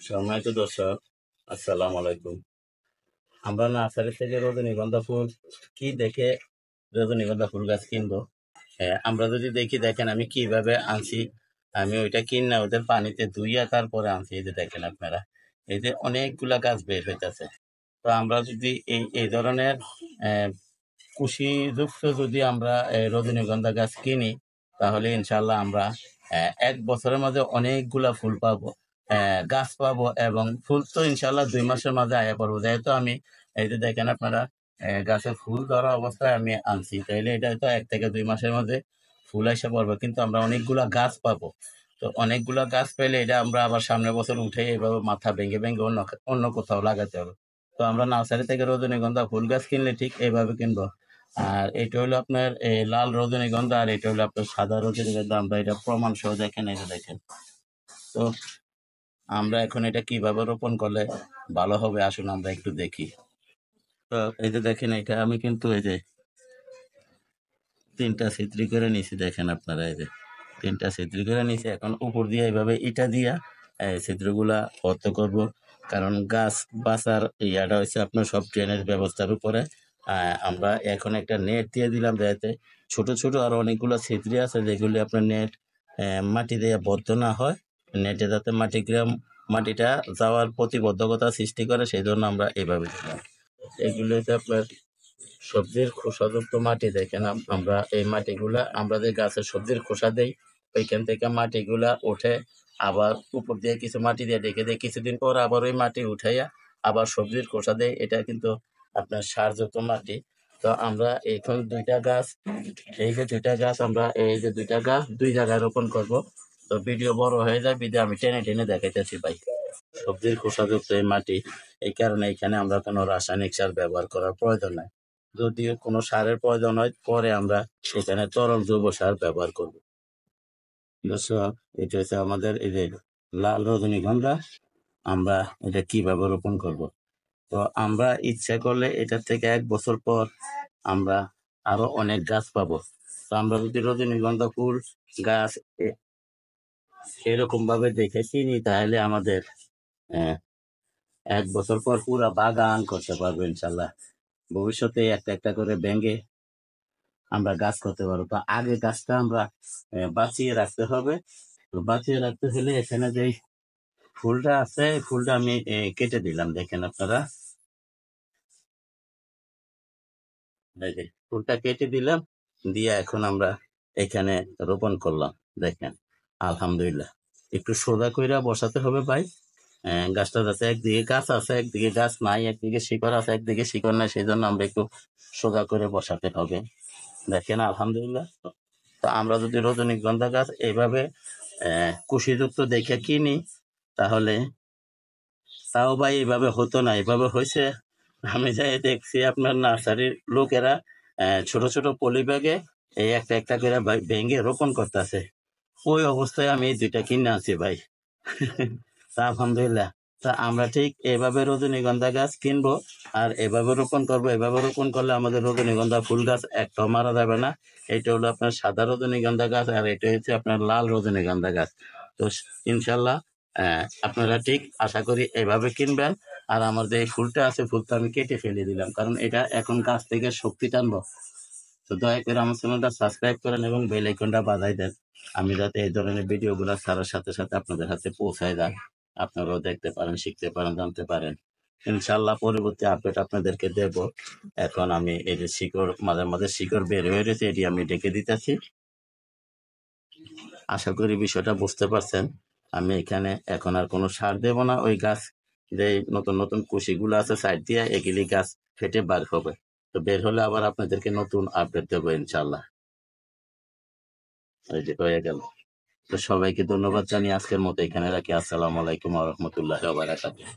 সম্মানিত দর্শক, আসসালামু আলাইকুম। আমরা নার্সারি থেকে রজনীগন্ধা ফুল কি দেখে রজনীগন্ধা ফুল গাছ কিনবো? আমরা যদি দেখি, দেখেন আমি কিভাবে আনছি। আমি ওইটা কিনা ওদের পানিতে ধুইয়া তারপরে আনছি। এই যে দেখেন আপনারা, এই যে অনেকগুলা গাছ বের হইতেছে। তো আমরা যদি এই ধরনের কুশিযুক্ত যদি আমরা রজনীগন্ধা গাছ কিনি, তাহলে ইনশাল্লাহ আমরা 1 বছরের মধ্যে অনেকগুলা ফুল পাবো, গাছ পাবো, এবং ফুল তো ইনশাল্লাহ 2 মাসের মাঝে আয়া পড়বো। যেহেতু আমি এই যে দেখেন আপনারা, গাছে ফুল ধরা অবস্থায় আমি আনছি, তাইলে এটা হয়তো 1 থেকে 2 মাসের মধ্যে ফুল এসে পড়বে, কিন্তু আমরা অনেকগুলা গাছ পাবো। তো অনেকগুলা গাছ পেলে এটা আমরা আবার সামনের বছর উঠে এভাবে মাথা ভেঙে ভেঙে অন্য অন্য কোথাও লাগাতে হবে। তো আমরা নার্সারি থেকে রজনীগন্ধা ফুল গাছ কিনলে ঠিক এইভাবে কিনবো। আর এটা হলো আপনার লাল রজনীগন্ধা, আর এটা হলো আপনার সাদা রজনীগন্ধা। আমরা এটা প্রমাণ সহ দেখেন, এই যে দেখেন। তো আমরা এখন এটা কিভাবে রোপণ করলে ভালো হবে, আসুন আমরা একটু দেখি। তো এই যে দেখেন, এটা আমি কিন্তু এই যে 3টা ছিদ্রি করে নিছি, দেখেন আপনারা, এই যে 3টা ছিদ্রি করে নিছি। এখন উপর দিয়ে এইভাবে ইটা দিয়া ছিদ্রগুলা ভর্তি করব, কারণ গাছ বাঁচার ইয়াটা হচ্ছে আপনার সব ড্রেনেজ ব্যবস্থার উপরে। আমরা এখন একটা নেট দিয়ে দিলাম, যাতে ছোট ছোট আরো অনেকগুলো ছিদ্রি আছে, যেগুলি আপনার নেট মাটি দিয়ে বদ্ধ না হয়, নেটে যাতে মাটিটা যাওয়ার প্রতিবদ্ধকতা সৃষ্টি করে, সেই জন্য আমরা এইভাবে দিলাম। এগুলো হচ্ছে আপনার সবজির খোসাযুক্ত মাটি। দেখেন আমরা এই মাটিগুলা, আমরা যে গাছের সবজির খোসা দেই, ওইখান থেকে মাটিগুলা উঠে আবার উপর দিয়ে কিছু মাটি দিয়ে ঢেকে দেয়, কিছুদিন পর আবার ওই মাটি উঠাইয়া আবার সবজির খোসা দেয়। এটা কিন্তু আপনার সারযুক্ত মাটি। তো আমরা এখন দুইটা গাছ আমরা এই যে 2টা গাছ 2 জায়গায় রোপণ করব। তো ভিডিও বড় হয়ে যায়, বিধে আমি টেনে টেনে দেখাইতেছি ভাই। সবজির খোসাযুক্ত এই মাটি, এই কারণে এখানে আমরা কোনো রাসায়নিক সার ব্যবহার করার প্রয়োজন নাই। যদিও কোনো সারের প্রয়োজন হয়, পরে আমরা সেখানে তরল জৈব সার ব্যবহার করব। দর্শক, এটা হচ্ছে আমাদের এই যে লাল রজনীগন্ধা। আমরা এটা কিভাবে রোপণ করব? তো আমরা ইচ্ছা করলে এটার থেকে 1 বছর পর আমরা আরো অনেক গাছ পাবো। তো আমরা যদি রজনীগন্ধা ফুল গাছ এরকম ভাবে দেখে চিনি, তাহলে আমাদের আহ 1 বছর পর পুরা বাগান করতে পারবো ইনশাল্লাহ। ভবিষ্যতে একটা একটা করে ভেঙে আমরা গাছ করতে পারবো। তো আগে গাছটা আমরা বাঁচিয়ে রাখতে হবে। তো বাঁচিয়ে রাখতে হলে এখানে যে ফুলটা আছে, এই ফুলটা আমি কেটে দিলাম, দেখেন আপনারা, এই যে ফুলটা কেটে দিলাম, দিয়ে এখন আমরা এখানে রোপণ করলাম। দেখেন, আলহামদুলিল্লাহ। একটু সোজা কইরা বসাতে হবে ভাই, গাছটা যাতে একদিকে গাছ আছে একদিকে গাছ নাই, একদিকে শিকড় আছে একদিকে শিকড় নাই, সেই জন্য আমরা একটু সোজা করে বসাতে হবে। দেখেন, আলহামদুলিল্লাহ। তো আমরা যদি রজনীগন্ধা গাছ এইভাবে কুশিযুক্ত দেখে কিনি, তাহলে তাও ভাই এইভাবে হতো না। এইভাবে হয়েছে, আমি যাই দেখছি আপনার নার্সারির লোকেরা ছোট ছোট পলি ব্যাগে এই একটা একটা করে ভেঙে রোপণ করতেছে। ওই অবস্থায় আমি এই 2টা কিনে আনছি ভাই। তা আলহামদুলিল্লাহ। তা আমরা ঠিক এভাবে রজনীগন্ধা গাছ কিনবো, আর এভাবে রোপণ করবো। এভাবে রোপণ করলে আমাদের রজনীগন্ধা ফুল গাছ একটাও মারা যাবে না। এটা হলো আপনার সাদা রজনীগন্ধা গাছ, আর এটা হচ্ছে আপনার লাল রজনীগন্ধা গাছ। তো ইনশাল্লাহ আপনারা ঠিক আশা করি এভাবে কিনবেন। আর আমার যে এই ফুলটা আছে, ফুলটা আমি কেটে ফেলে দিলাম, কারণ এটা এখন গাছ থেকে শক্তি টানবো। তো দয়া করে আমার চ্যানেলটা সাবস্ক্রাইব করেন এবং বেল আইকনটা বাজাই দেন, আমি যাতে এই ধরনের ভিডিওগুলো ছাড়ার সাথে সাথে আপনাদের হাতে পৌঁছায় যায়, আপনারাও দেখতে পারেন, শিখতে পারেন, জানতে পারেন। ইনশাল্লাহ পরবর্তী আপডেট আপনাদেরকে দেব। এখন আমি এই যে শিকড়, মাঝে মাঝে শিকড় বের হয়ে রয়েছে, এটি আমি ডেকে দিতেছি। আশা করি বিষয়টা বুঝতে পারছেন। আমি এখানে এখন আর কোনো সার দেব না। ওই গাছ যে নতুন নতুন কুশিগুলো আছে সাইড দিয়ে, এগুলি গাছ ফেটে বার হবে। তো বের হলে আবার আপনাদেরকে নতুন আপডেট দেবো ইনশাল্লাহ। এই যে হয়ে গেল। তো সবাইকে ধন্যবাদ জানিয়ে আজকের মতো এখানে রাখি। আসসালামু আলাইকুম ওয়া রাহমাতুল্লাহি ওয়া বারাকাতুহু।